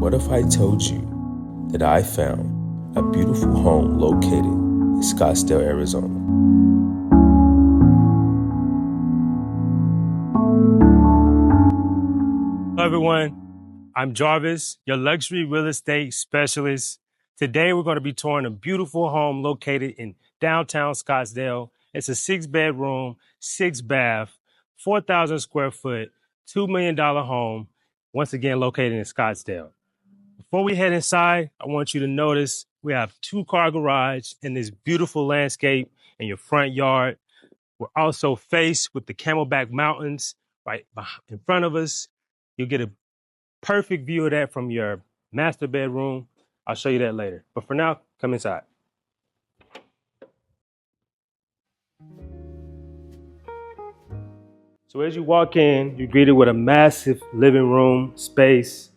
What if I told you that I found a beautiful home located in Scottsdale, Arizona? Hello everyone, I'm Jarvis, your luxury real estate specialist. Today we're going to be touring a beautiful home located in downtown Scottsdale. It's a 6-bedroom, 6-bath, 4,000 square foot, $2 million home, once again located in Scottsdale. Before we head inside, I want you to notice we have 2-car garage in this beautiful landscape in your front yard. We're also faced with the Camelback Mountains right in front of us. You'll get a perfect view of that from your master bedroom. I'll show you that later. But for now, come inside. So as you walk in, you're greeted with a massive living room space.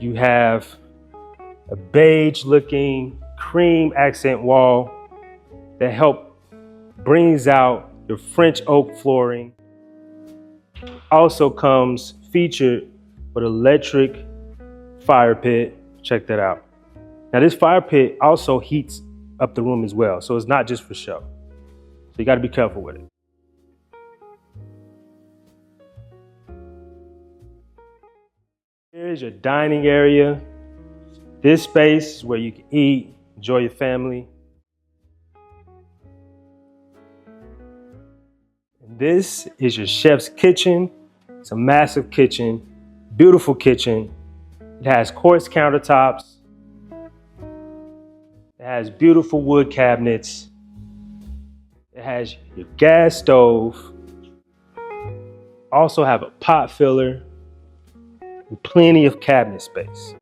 You have a beige looking cream accent wall that brings out the French oak flooring. Also comes featured with electric fire pit. Check that out. Now this fire pit also heats up the room as well, so it's not just for show. So you got to be careful with it. Here's your dining area. This space is where you can eat, enjoy your family. And this is your chef's kitchen. It's a massive kitchen, beautiful kitchen. It has quartz countertops. It has beautiful wood cabinets. It has your gas stove. Also have a pot filler and plenty of cabinet space.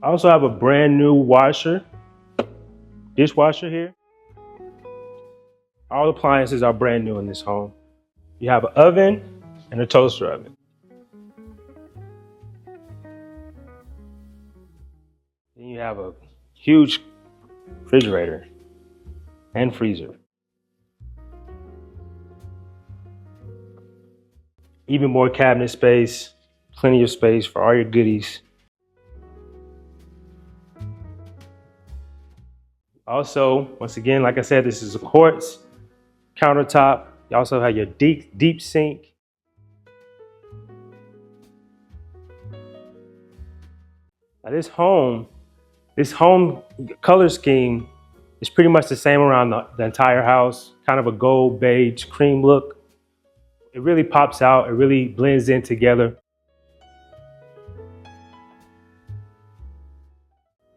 I also have a brand new dishwasher here. All appliances are brand new in this home. You have an oven and a toaster oven. Then you have a huge refrigerator and freezer. Even more cabinet space, plenty of space for all your goodies. Also, once again, like I said, this is a quartz countertop. You also have your deep sink. Now this home color scheme is pretty much the same around the entire house. Kind of a gold beige cream look. It really pops out. It really blends in together.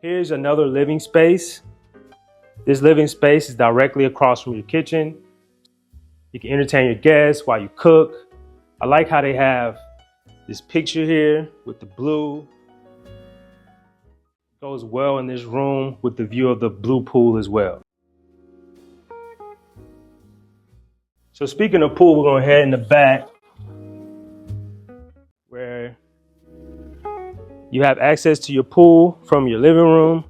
Here's another living space. This living space is directly across from your kitchen. You can entertain your guests while you cook. I like how they have this picture here with the blue. Goes well in this room with the view of the blue pool as well. So speaking of pool, we're going to head in the back where you have access to your pool from your living room.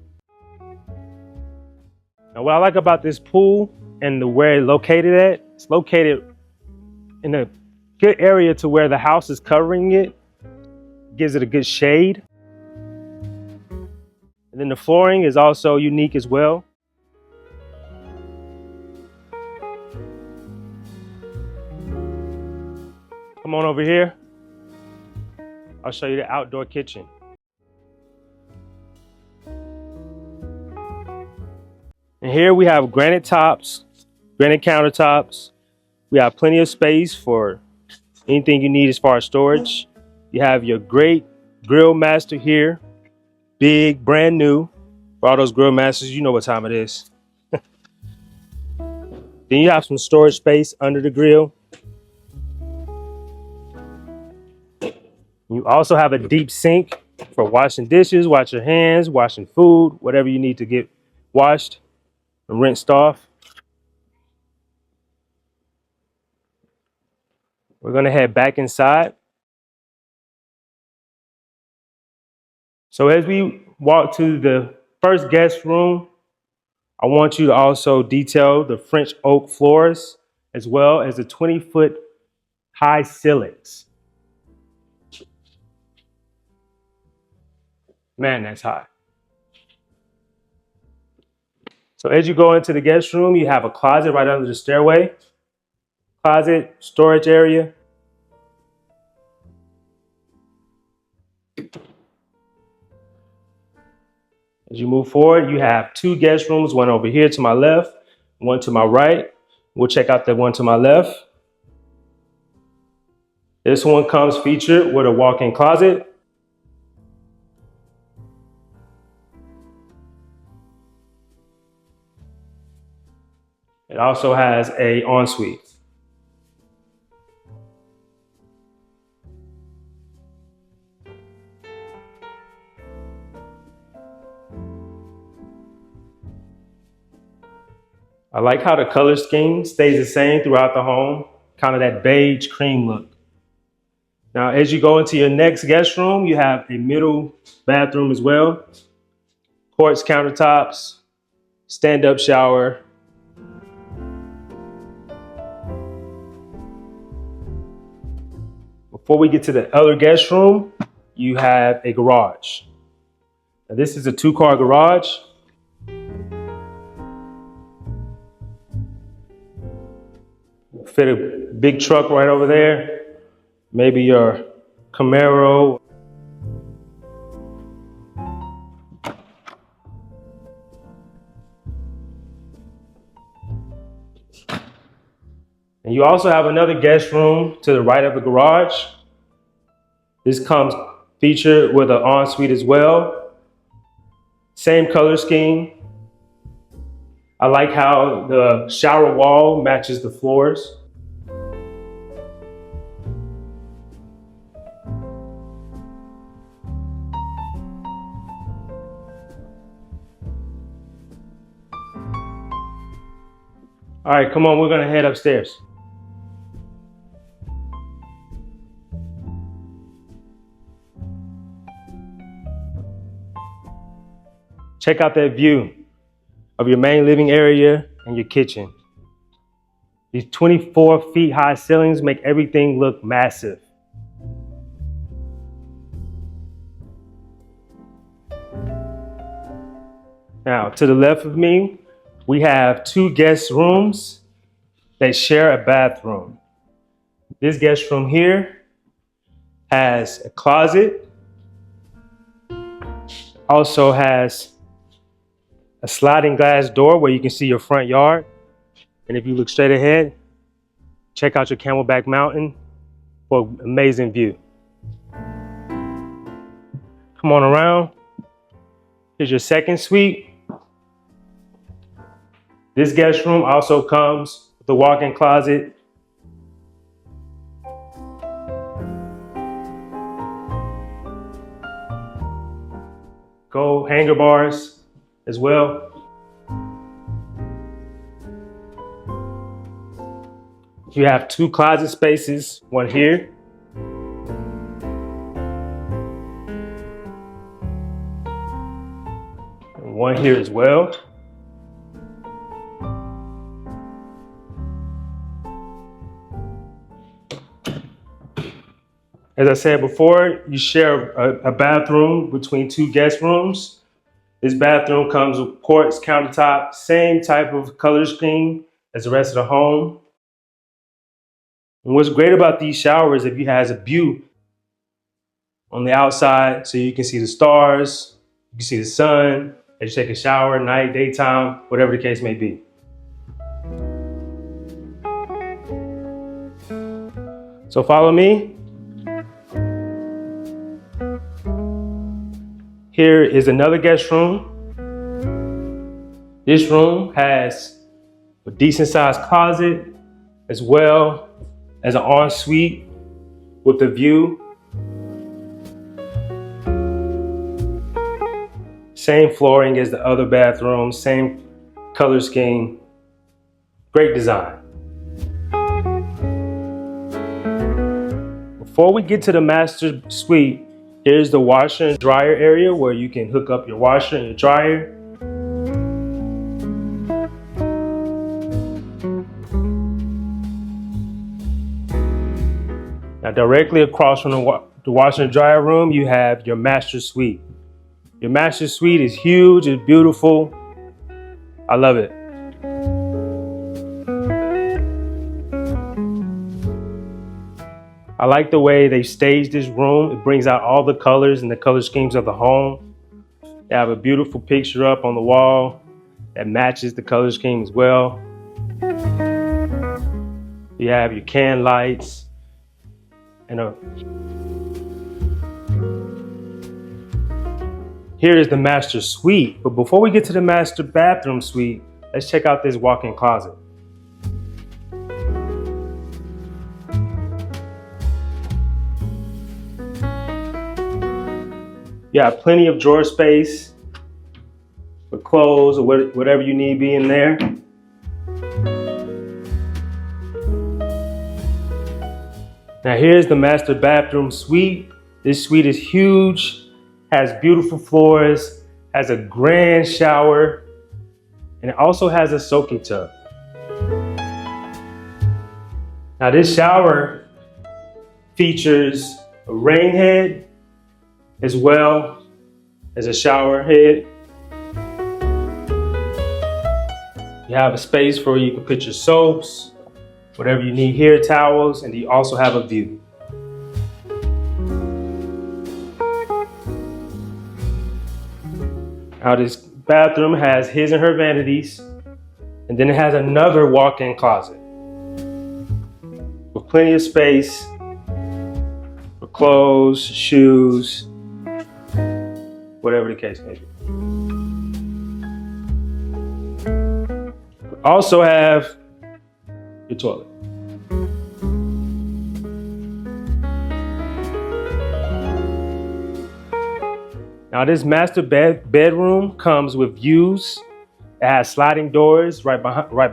Now what I like about this pool and where it's located at, it's located in a good area to where the house is covering it. Gives it a good shade. And then the flooring is also unique as well. Come on over here. I'll show you the outdoor kitchen. And here we have granite countertops. We have plenty of space for anything you need as far as storage. You have your great grill master here. Big, brand new. For all those grill masters, you know what time it is. Then you have some storage space under the grill. You also have a deep sink for washing dishes, washing your hands, washing food, whatever you need to get washed and rinsed off. We're going to head back inside. So as we walk to the first guest room, I want you to also detail the French oak floors as well as the 20-foot high ceilings. Man, that's high. So as you go into the guest room, you have a closet right under the stairway. Closet, storage area. As you move forward, you have two guest rooms, one over here to my left, one to my right. We'll check out the one to my left. This one comes featured with a walk-in closet. It also has an ensuite. I like how the color scheme stays the same throughout the home, kind of that beige cream look. Now, as you go into your next guest room, you have a middle bathroom as well. Quartz countertops, stand-up shower. Before we get to the other guest room, you have a garage. Now, this is a 2-car garage. Fit a big truck right over there. Maybe your Camaro. And you also have another guest room to the right of the garage. This comes featured with an ensuite as well. Same color scheme. I like how the shower wall matches the floors. All right, come on, we're gonna head upstairs. Check out that view of your main living area and your kitchen. These 24 feet high ceilings make everything look massive. Now, to the left of me, we have 2 guest rooms that share a bathroom. This guest room here has a closet, also has a sliding glass door where you can see your front yard. And if you look straight ahead, check out your Camelback Mountain for an amazing view. Come on around. Here's your second suite. This guest room also comes with a walk-in closet. Gold hanger bars as well. You have 2 closet spaces, one here. And one here as well. As I said before, you share a bathroom between 2 guest rooms. This bathroom comes with quartz countertop, same type of color scheme as the rest of the home. And what's great about these showers, if you has a view on the outside, so you can see the stars, you can see the sun, as you take a shower, night, daytime, whatever the case may be. So follow me. Here is another guest room. This room has a decent sized closet as well as an ensuite with a view. Same flooring as the other bathroom, same color scheme. Great design. Before we get to the master suite, here's the washer and dryer area where you can hook up your washer and your dryer. Now, directly across from the washer and dryer room, you have your master suite. Your master suite is huge, it's beautiful. I love it. I like the way they staged this room. It brings out all the colors and the color schemes of the home. They have a beautiful picture up on the wall that matches the color scheme as well. You have your can lights and here is the master suite. But before we get to the master bathroom suite, let's check out this walk-in closet. You have plenty of drawer space for clothes or whatever you need be in there. Now here's the master bathroom suite. This suite is huge, has beautiful floors, has a grand shower, and it also has a soaking tub. Now this shower features a rain head as well as a shower head. You have a space for you can put your soaps, whatever you need here, towels, and you also have a view. Now this bathroom has his and her vanities, and then it has another walk-in closet with plenty of space for clothes, shoes, whatever the case may be. We also have your toilet. Now this master bedroom comes with views. It has sliding doors right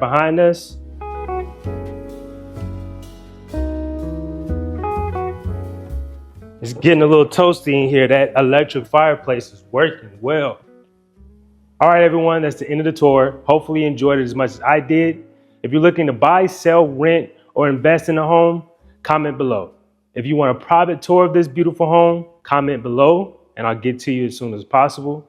behind us. It's getting a little toasty in here. That electric fireplace is working well. All right, everyone, that's the end of the tour. Hopefully you enjoyed it as much as I did. If you're looking to buy, sell, rent, or invest in a home, comment below. If you want a private tour of this beautiful home, comment below, and I'll get to you as soon as possible.